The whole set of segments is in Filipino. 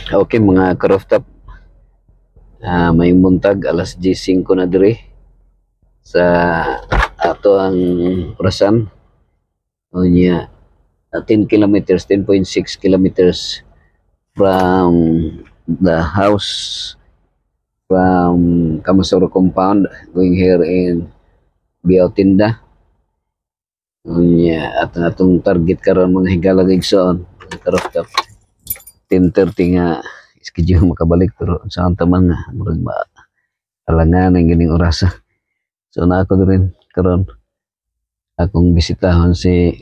Okay mga ka-rooftop, may buntag alas 10:05 na diri sa ato ang orasan. O niya, 10 kilometers, 10.6 kilometers from the house, from Kamasoro compound, going here in Biautinda. O niya, at atong target karon mga higala igsoon, mga ka-rooftop. 10:30 nga schedule makabalik, pero sa taman nga murag ba alangan ang gining orasa. So na ako rin karon akong bisitahon si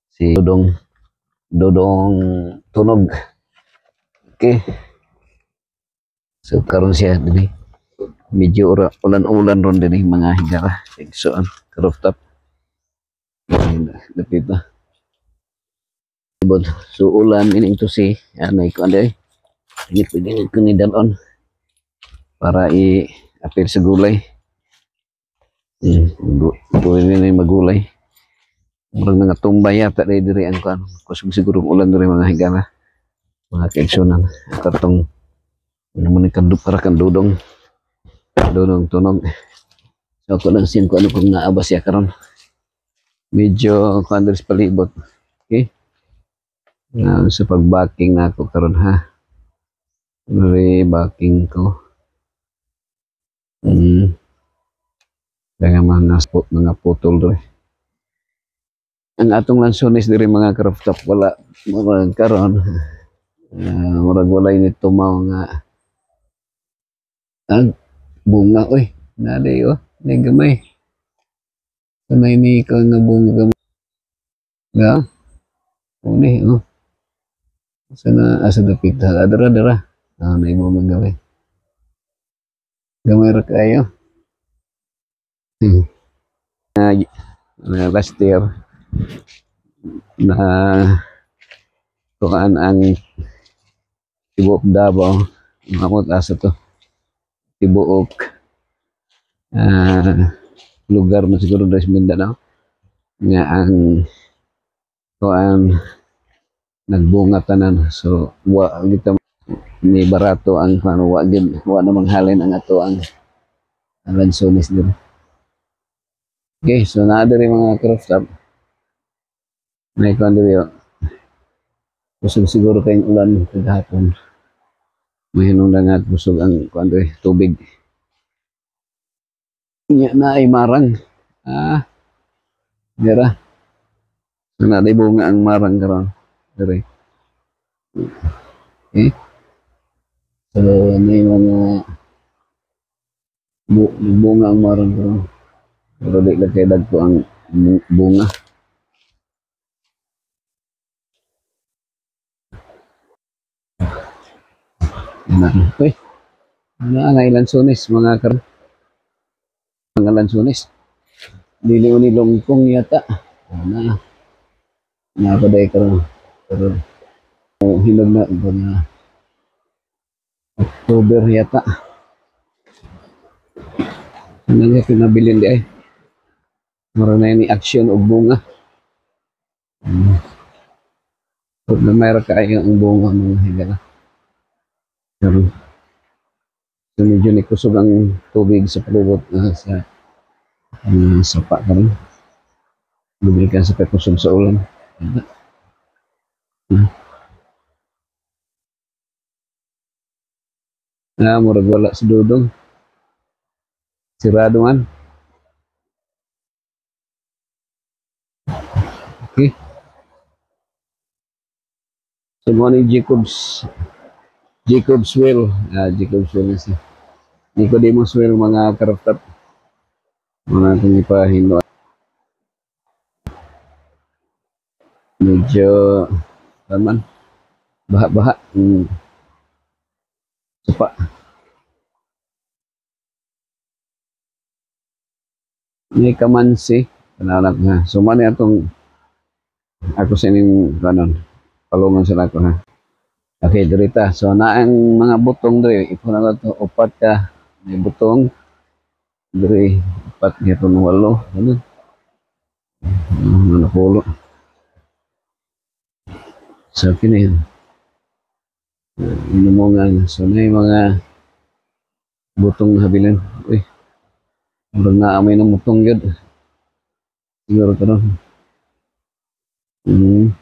si Dodong Tunog. Okay. So karon siya dinhi. Medyo ulan-ulan ron dinhi mga higara. So rooftop. Lapit na. So ulan ini to si anay ko anday. Ini pwede ko ni dalon para i-apil sa gulay. Pwede na yung magulay. Murang nga tumbay yata diri ang kan. Kusog siguro ulan diri mga higala. Mga kaigsunan. Kartong naman kandup para kan Dodong Tunog. So ako lang sin ko ano kung naabas ya karon. Medyo kandres palibot. Okay. Sa pag-backing na ako karon ha. Backing ko. Kaya mga putol doon. Ang atong lansones diri mga ka-rooftop wala murag karon. Murag wala ini tumaw nga bunga oy. Nade oh, ni gamay. Sanay ni ka nga bunga gamay. Nga. Uni oh. Sana asa dapit dara. Na imo magaway. Gamay ra kayo. Last year na tukaan ang Tibuok Davao, mamot asa to Tibuok lugar mo siguro sa Mindanao nga ang tukaan nagbunga tanan. So wa kita ni barato ang wa namang halin ang ato ang lansones din. Okay, so naa diri mga ka-rooftop. May kuan diri yo. Busog siguro kayong ulan kagahapon. Mahinong lang at busog ang kuan diri tubig. Nya na ay marang. Dira. So na day bunga ang marang karon diri. Okay. So may mga bunga ang marang karon. Pero di lang kay dagko ang bunga. Okay. Ang lansones mga lansones. Dili ni longkong yata. Na pa day karon. Pero hinog na mga October yata. Ano nga pinabilin di ay. Mara na ni action og bunga. Mayroon kayo ang bunga mga higala. So medyo nikusog ang tubig sa palibot sa sapa ka rin. Bumilikan sa pagkusog sa ulan. Murag wala si Dodong. Sirado man. Okay. So mo ni Jacob's Well. Jacob's Well na siya. Nicodemus Well mga ka-rooftop. Mga itong ipahindo. Medyo naman baha-baha. Sapa. May kamansi. Pananak na. So man atong ako sa inyong kanon. Palungan sila ako ha. Okay, dirita. So na ang mga butong diri, ipon na to upat ka may butong diri upat gito ng walo. Ano? Ano pulo. So kini Inumongan. So na yung mga butong habilan. Uy, murag naamoy ng butong yun. Siguro ito ron. Mm.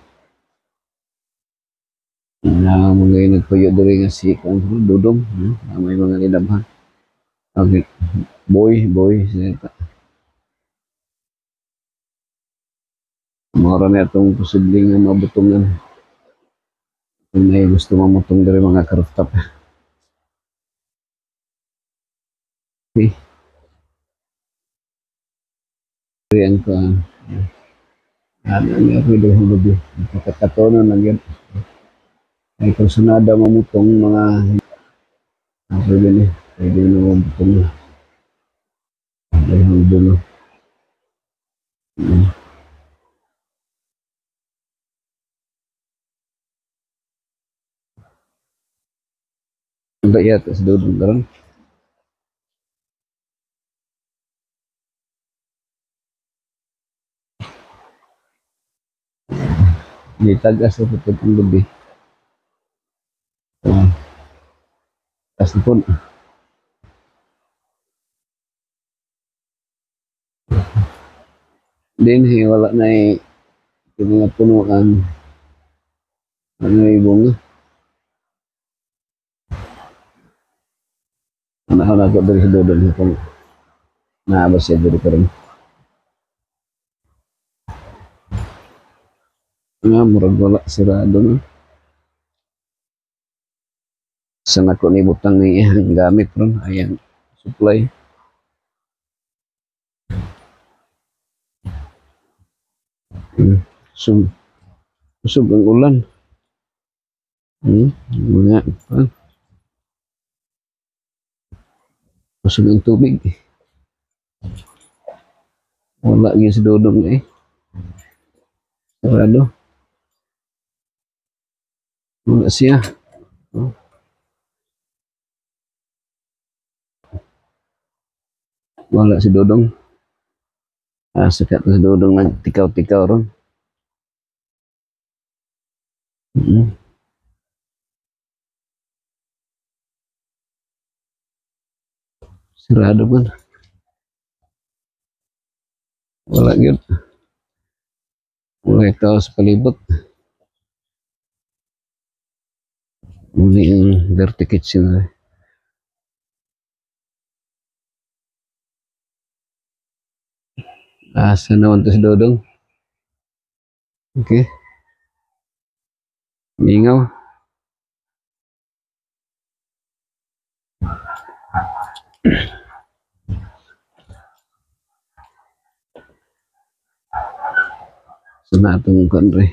Mga yung nagpuyo diri nga si Dudong. May mga nilabhan. Okay. Boy. Mura na itong posibleng mabutungan. Kung may gusto mamutong diri mga karooftop. Okay. Yan ko. Ano niya ako yung gabi. Pagkakatono na yun. Ay kung sunada mamutong mga pwede na. Pwede na mamutong na. Ay hanggang na. Ang dayat sa dudong karon. Di tagas sa putod ang gabi. Tas na po. Din wala na mga puno ang ano yung bunga. Ano ako dari sa dudong kung naabas siya dari karon. Murag wala sirado na. Saan ako ni butang ni iyang gamit ron, ayang supply. Usog ang ulan. Mga usog ang tubig. Wala yung si Dodong sarado. Wala siya. Wala si Dodong. Sikat na si Dodong nagtikaw-tikaw ron. Sarado man. Wala yun. Wala ito sa palibot. Muli yung dirty kitchen na. Asa naman ito si Dodong. Okay. Mingaw. Sana itong country.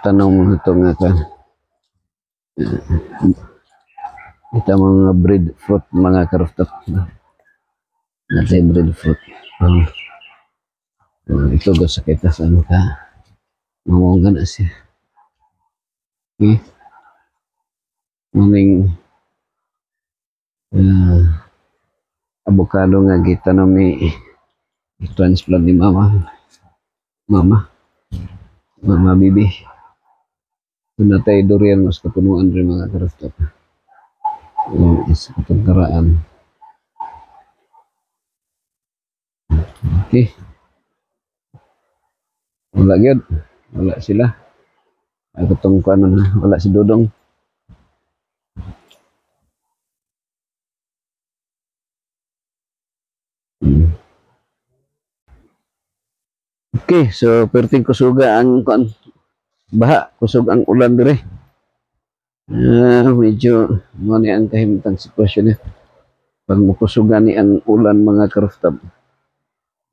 Tanong mo ito nga ka. Ito mga bread fruit, mga karooftop. Natin bread fruit. Ito sa kita saan ka. Mamungan na siya. Okay. Muling avocado nga kita na may transplant ni mama bibi. Ito na tayo durian mas kapunuan rin mga karooftop. Isa itong karaan. Okay. Wala yun. Wala sila. Ako itong ano na. Wala si Dodong. Okay. So, perting kusuga ang baha. Kusog ang ulan dire. Medyo ano ang kahimtang sitwasyon niya. Pag mukusugan ni ang ulan mga karooftop.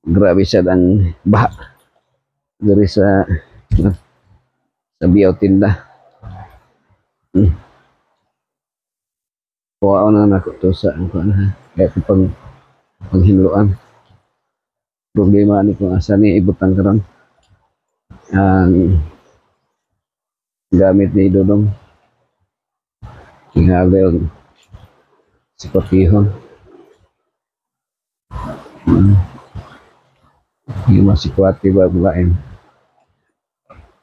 Grabe siya ang baha. Dari sa biyaw tinda. Kuwao na nako to sa kaya pang panghinluan. Problema ni kung asa ni ibutang karon ang gamit ni Dodong. Kingalil si Patihon. Yung masih kuwati ba bulain.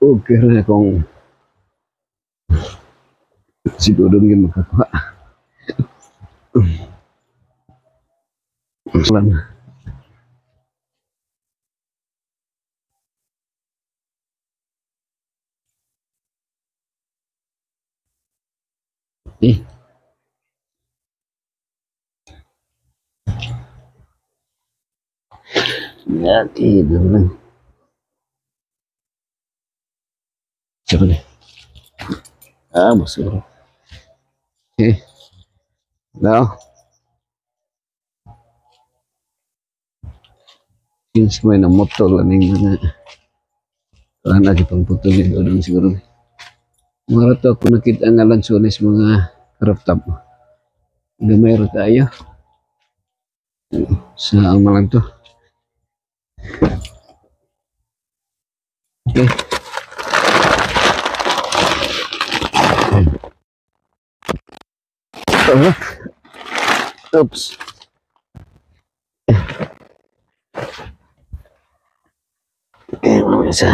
Okay na kung Si Dudong yung magkakuha. Lang. Eh. Yan, doon lang. Siapa nih? Ah, masuk. Oke. Now, ini semua yang motor lah nih mana. Karena di pangputol itu orang siguro. Mga to ako nakita nga lang sulis mga karaptap. Gamay ra tayo. Sa amalan to. Okay. Oops. Okay, mamaya sa...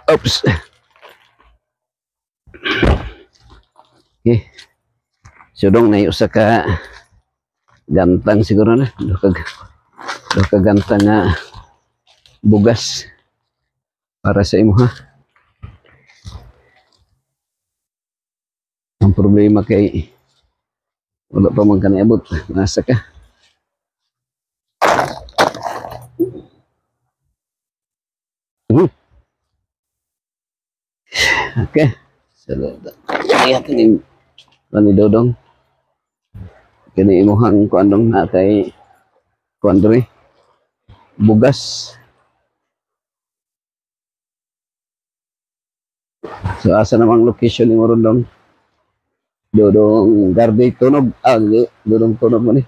Oops. Okay. So dong na usa ka gantang siguro na. Do ka gantang nga bugas para sa imo ha. Ang problema kay wala pa man kaniabot. Nasa ka. Okay. So, lihat ini Rani Dodong. Kini imuhang kuandong na kay kuandre bugas. So asa namang location ni Morondong? Dodong Garde tunog. Ah, Dodong tunog mo ni.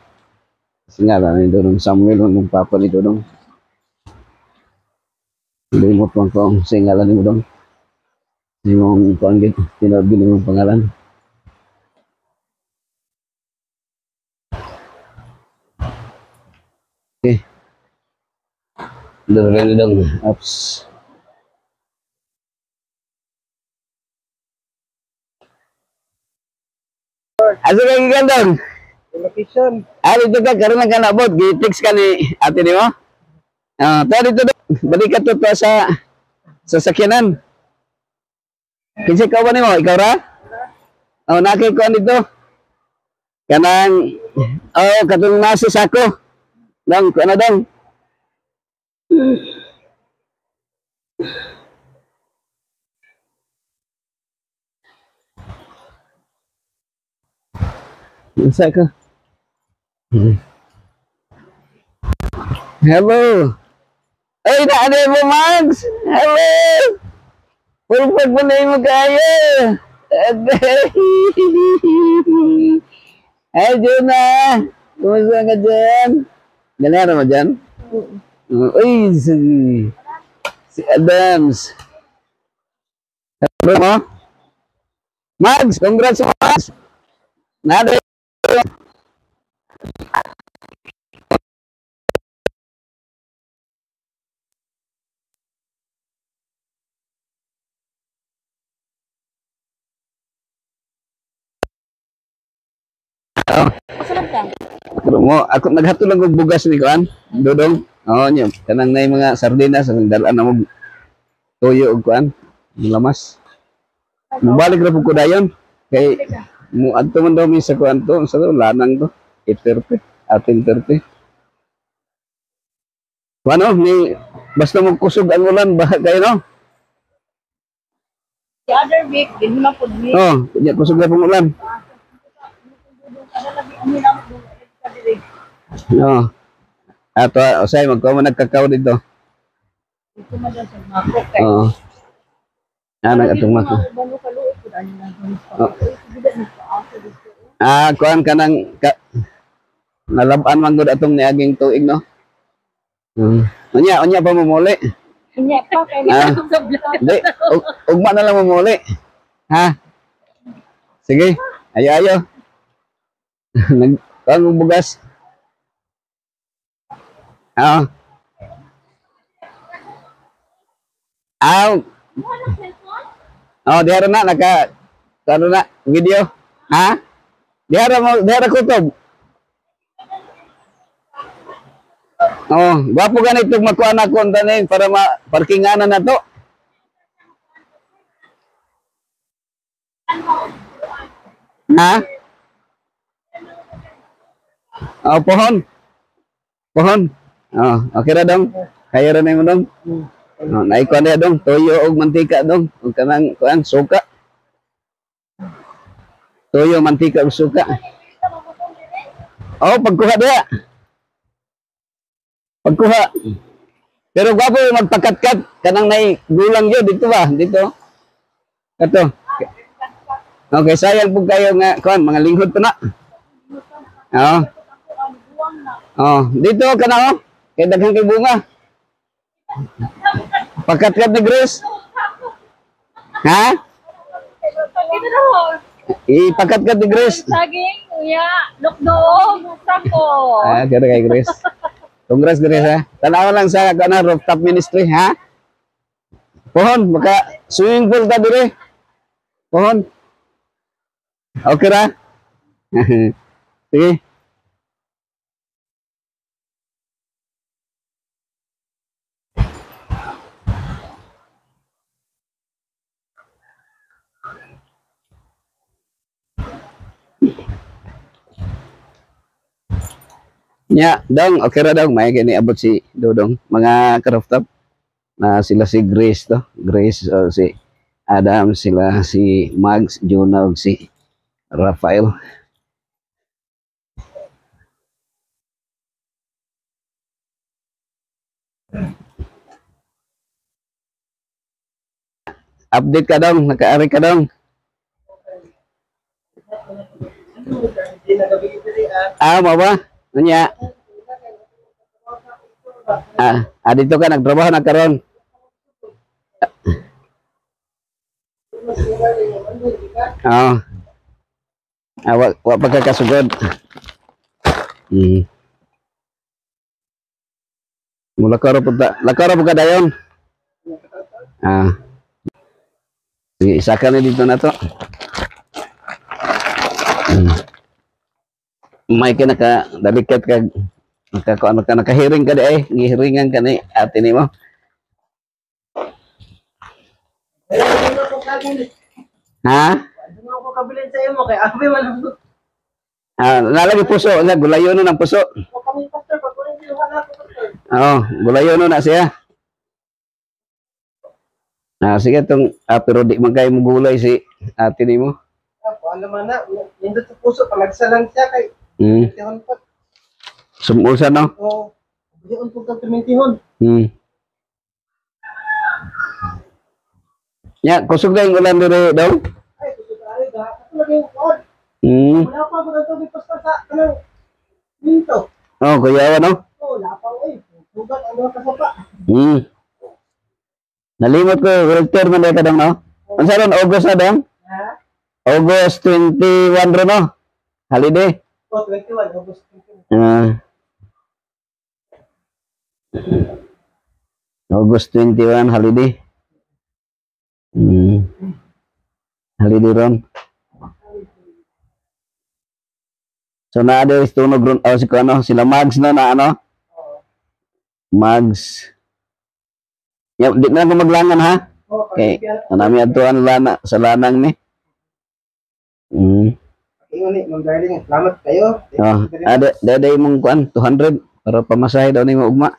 Kasi nga ni Dodong Samuel ng papa ni Dodong. Limot man ko ang singalan ni Dodong. Hindi mong panggit, tinabi ni mong pangalan. Okay. Dodong apps. Asa ka gigandong? Location. Ano ito ka, karoon ka nabot, gitext ka ni ate ni mo? Tari ito balik ka to sa sakyanan. Kinsa ka ba ni mo? Ikaw ra? Nakay ko dito. Kanang, katong nasa sako. Dang, ano dang? Nasa ka? Hello. Ay, naano mo, Max? Hello. Pulpag mo na yung kaya. Ay, Juna. Kumusta ka dyan? Ganera mo dyan? Uy, si Adams. Hello mo? Max, congrats mo, Max. Nada. Mo, ako naghatod lang og bugas ni kuan, Dodong. Nya, kanang nay mga sardinas ang dalan na mo toyo og kuan, lamas. Mubalik ra pud ko dayon kay mo adto man daw mi sa kuan to, sa lanang to, 8:30, 10:30. Ano, ni basta mo kusog ang ulan ba kayo no? The other week, din mo po ni. Kunya kusog na pong ulan. Ato, usay magko man nagkakaw dito. Ito man daw sa mako kay. Atong mako. Kuan ka nang nalaban man gud atong niaging tuig no. Unya pa mamuli. Unya pa kay Di, ugma na lang mamuli. Ha? Sige, ayo. Nagkang bugas. Ah, oh, diara na naka ano na video. Ha? Diara kutob. Oh, gwapo ganito makuha na ko tanin para parkinganan na to. Ha? Oh, pohon. Pohon. Oh, okay ra dong. Kaya ra na mo dong. Oh, naikuan na dong, toyo og mantika dong. Ug kanang kuan suka. Toyo, mantika ug suka. Oh, pagkuha diha. Pagkuha. Pero gwapo magpakatkat kanang nay gulang yo dito ba? Dito. Kato. Okay, sayang po kayo nga kuan mga linghod pa na. Oo. Oh, dito ka na oh. Kay daghang kay bunga. Pakatkat ni Grace. Ha? Ipakatkat ni Grace. Saging, ya, dokdog, sako. Ah, kaya kay Grace. Congrats Grace ha. Tanaw lang sa kana rooftop ministry ha. Pohon, baka swimming pool ta dire. Pohon. Okay ra? Sige. Nya, dong, okay ra dong. May gani abot si Dodong. Mga ka-rooftop na sila si Grace to. Grace si Adam, sila si Mags, Jonah, ug si Rafael. Update ka dong, nakaari ka dong. Mo ba? Nya. Dito ka nagtrabaho na karon. Oo. Wa pagkakasugod. Lakaro po ka dayon. Sige, isa ka na dito na to. May ka dalikat ka nakahiring ka di ay gihiringan ka ni ate nimo. Ha? Ano ko kabilin sa imo kay abi man. Nalagi puso, gulayon no ng puso. Kami pastor pag kunin yung anak ko pastor. Oo, gulayon no na siya. Sige tong pero di man kayo gulay si ate nimo. Ano man na, nindot sa puso palagsalan siya kay. Tihon pa. Sumulsa no? Oo. Diyon po ka tumintihon. Ya, kusog na yung ulan dire daw. Ay, kusog ay ga. Ako lagi yung pod. Wala pa mo dito pastor sa kanang minto. Oh, kuya no? Oh, lapaw ay. Sugat ano ka sa pa. Nalimot ko, rector man dito dong no? Ang saron August na dong? Ha? August 21 ro no? Holiday. Oh, 21 August 21. August 21 holiday. Holiday ron. So na ada tunog ron si ano sila Mags na ano? Mags. Ya, di na ko maglangan ha. Okay. Nami atuan lana sa lanang ni. Ingon ni Ma'am Darling, salamat kayo. Ada imong kuan 200 para pamasahe daw nimo ugma.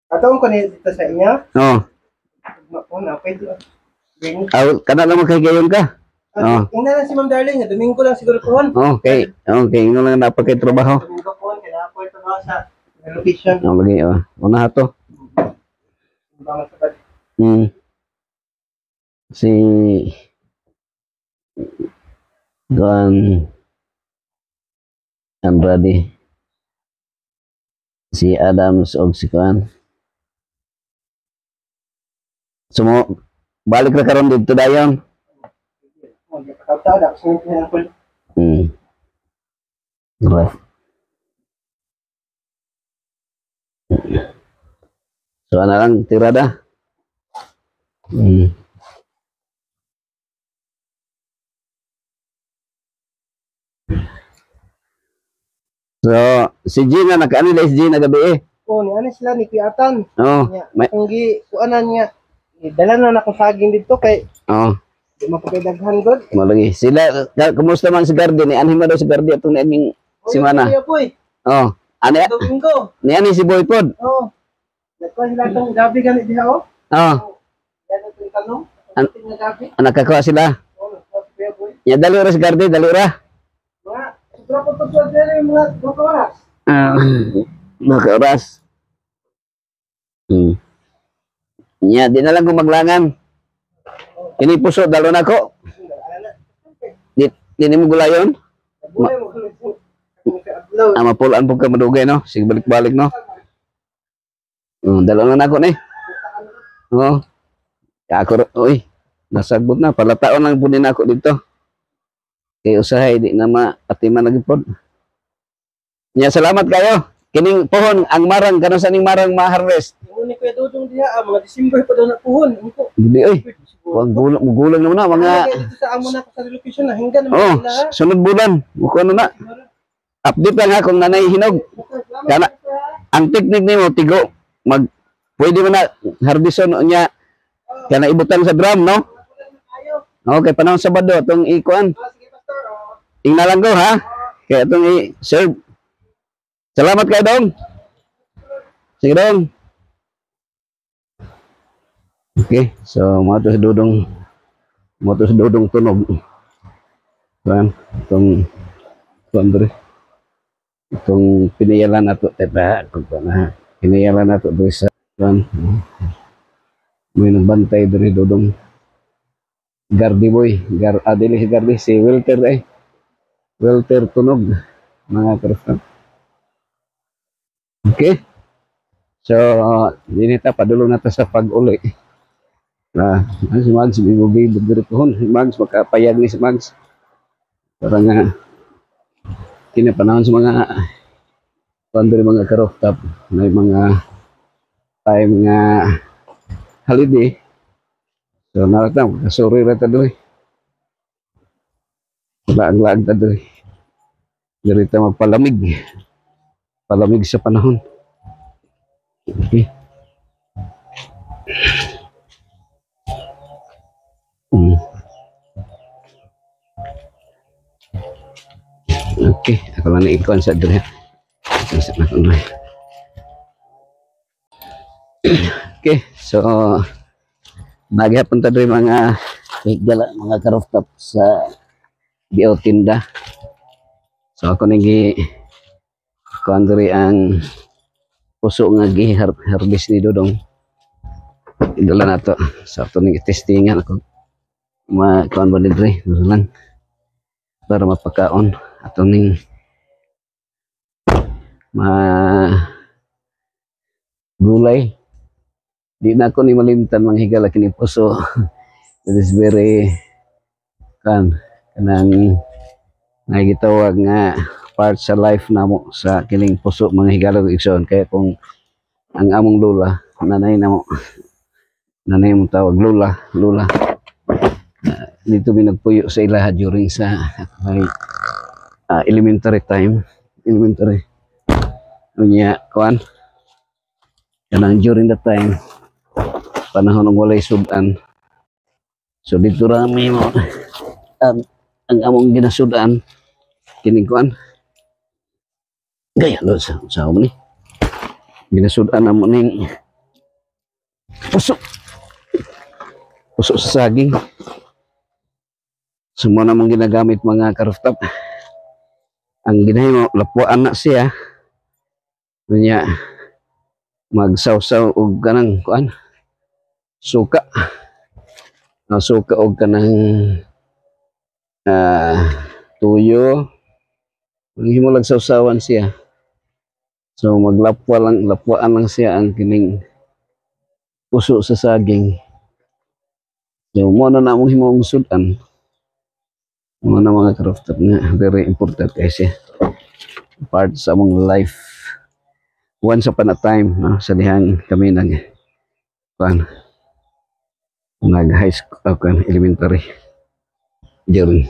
Atong ko ni dito sa inyo. Ugma ko na pwede. Kana lang magkagayon ka. Ingna lang si Ma'am Darling, Domingo lang siguro pohon. Okay, ingno lang napakay trabaho. Domingo pohon kaya ako trabaho sa location. Lagi una hato. Si Don Andrade, si Adams og si Kuan. Sumo balik na karon dito dayon. Right. So ana lang tirada. Mm. So, si Gina, nakaanila si Gina gabi eh. Oh, ni ano sila ni Piatan. Oo. Nya, May, ang kuanan niya. Dala na ako saging dito kay oo. di mapakidaghan god. Malagi. Sila, kumusta man si Gardi? Ni anhin mo daw si Gardi atong naiming simana. Kuya Boy. Oo. Ano yan? Domingo. Ni ani si Boy Pod. Oh. Nagkuha sila itong gabi ganit diha oh. Oo. Yan ang tanong. An- Ang gabi. Nakakuha sila. Oh, nagkuha si Kuya Boy. Ya, dali ra si Gardi, dali ra. Mga, sobra po ito dyan yung mga 2 oras. Baka oras. Nya, di na lang ko maglangan. Kini puso, dalo na ko. Di mo gulayon. Nabuhay mo kami po. Adlaw. Mapulaan po ka madugay, no? Sige, balik-balik, no? Dalo na ako, ni. Oo. Ako, uy, nasagbot na. Palataon lang po din ako dito. Kaya usahay, di na maatiman lagi po. Nya, salamat kayo. Kining pohon, ang marang, kano sa ning marang ma-harvest? Yung ni Kuya Dudong diha, mga December pa daw na puhon. Hindi, oy. Huwag gulang naman na, mga... Dito sa amo na ako sa relocation na, hinggan Oh, naman sila. sunod bulan. Muko ano na. Update lang ha kung nanay hinog. Kana, ang technique nimo tigo, pwede mo na harbison niya, kana ibutan sa drum, no? Okay, panahon Sabado, itong ikuan. Sige, Pastor. Ingnalan ko, ha? Kaya itong i-serve. Salamat kayo, Dong. Sige, Dong. Okay, so mga to si Dudong tunog. Kan, itong pinayalan nato, pinayalan nato doon sa, kan, may nagbantay doon si Dudong. Gardi boy, adili si Gardi, si Wilter Wilter tunog, mga karafan. Okay, so, dinita, padulong nato sa pag-uli. Si Mags, bibugay bagdirituhon. Si Mags, makapayag ni si Mags. Parang kinapanahon sa mga pandiri mga karooftop. May mga time nga holiday. So, naratang, kasuri rata doy. Laag-laag ta doy. Dirita magpalamig. Palamig sa panahon. Okay. Okay, ako lang na-icon sa dre. Okay, so naghihapon ta dre mga higala, mga karooftop sa BO tinda. So ako nagi kuandri ang puso nga gi-harvest ni Dudong. Idala na to. So ito nang testingan ako. Kuan ba dre? Lang para mapakaon ato ning gulay. Di na ako ni malimtan mga higala kini puso. It is very kanang gitawag nga part sa life namo sa kining puso mga higala igsoon. Kaya kung ang among lola, nanay mo tawag lola dito mi nagpuyo sa ilaha during sa elementary unya kuan kanang during that time panahon ng walay sudan, so dito rami mo ang among ginasudan kining kuan gaya lo sa mo ni ginasudan namo ning puso sa saging. Semua namang ginagamit mga karooftop. Ang ginahimo lapuan na siya. Unya magsawsaw og kanang kuan suka. Suka og kanang tuyo. Gihimo lang sawsawan siya. So lapuan lang siya ang kining puso sa saging. So mo na namong himong sudan. Mga mga karooftop na very important kasi part sa among life. Once upon a time, sa dihang kami nag nag-high school ako, elementary. During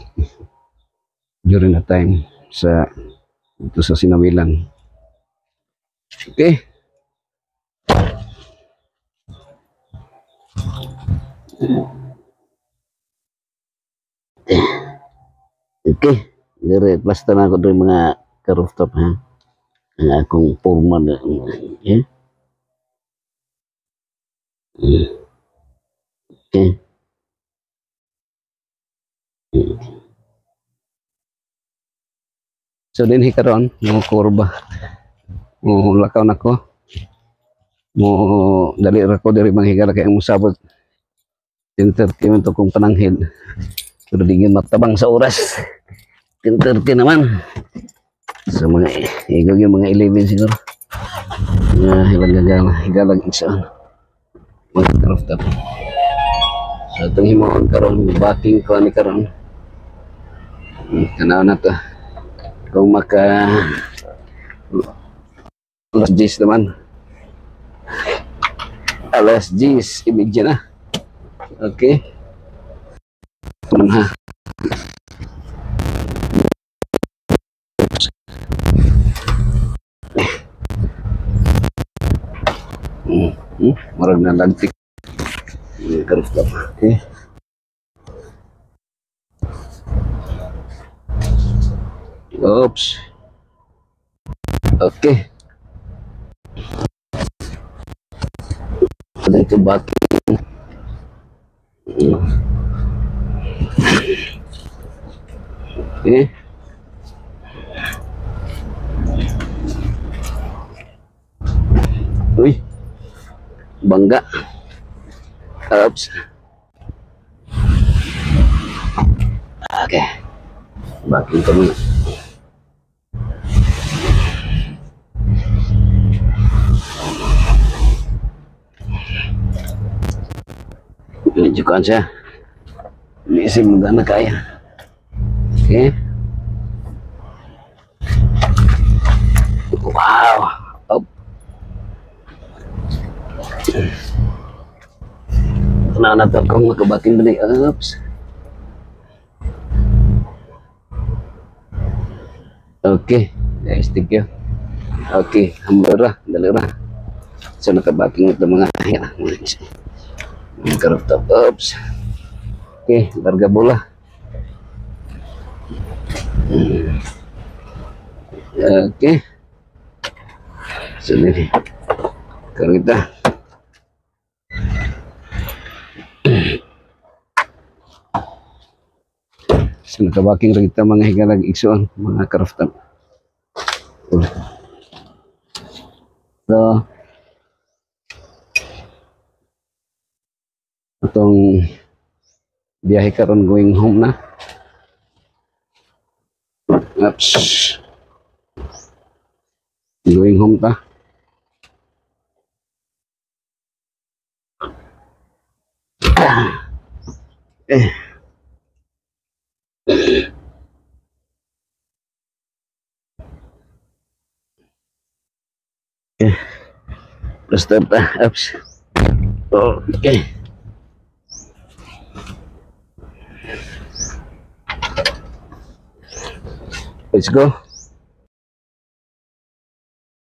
the time sa ito sa Sinawilan. Okay. Okay. Dire plasta na ako diri mga ka-rooftop ha. Ang akong forma na okay. Okay. So din hikaron mo kurba. Mo lakaw nako. Mo dali ra ko diri manghigala kay ang musabot. Entertainment kong pananghid. Pero di nga matabang sa oras. 10:30 naman. So mga igog yung mga 11 siguro. Higalag isa. Mga rooftop. So itong himuon karon, backing ko ni karon. Tanaw na to. Kung maka alas 10 naman. Alas 10, imidya na. Okay. Ha. Marag na lantik. Okay. Oops. Okay. Ito baki. Okay. Uy. Bangga. Oops. Okay. Baki kami. Tunjukkan siya. Isi magana kaya. Okay. Wow. Up. Kenapa na kung makabatin ba ni Ups? Okay. Guys, thank you. Okay. Hamburra. Dalira. So nakabaking ito mga rooftop. Oops. Okay, larga bola. Okay. So ini kita so nakabaking rin kita mga higalag igsuon mga rooftop. So itong biyahe karon going home na. Oops. Going home ta. Let's start ta. Oops. Okay. Let's go.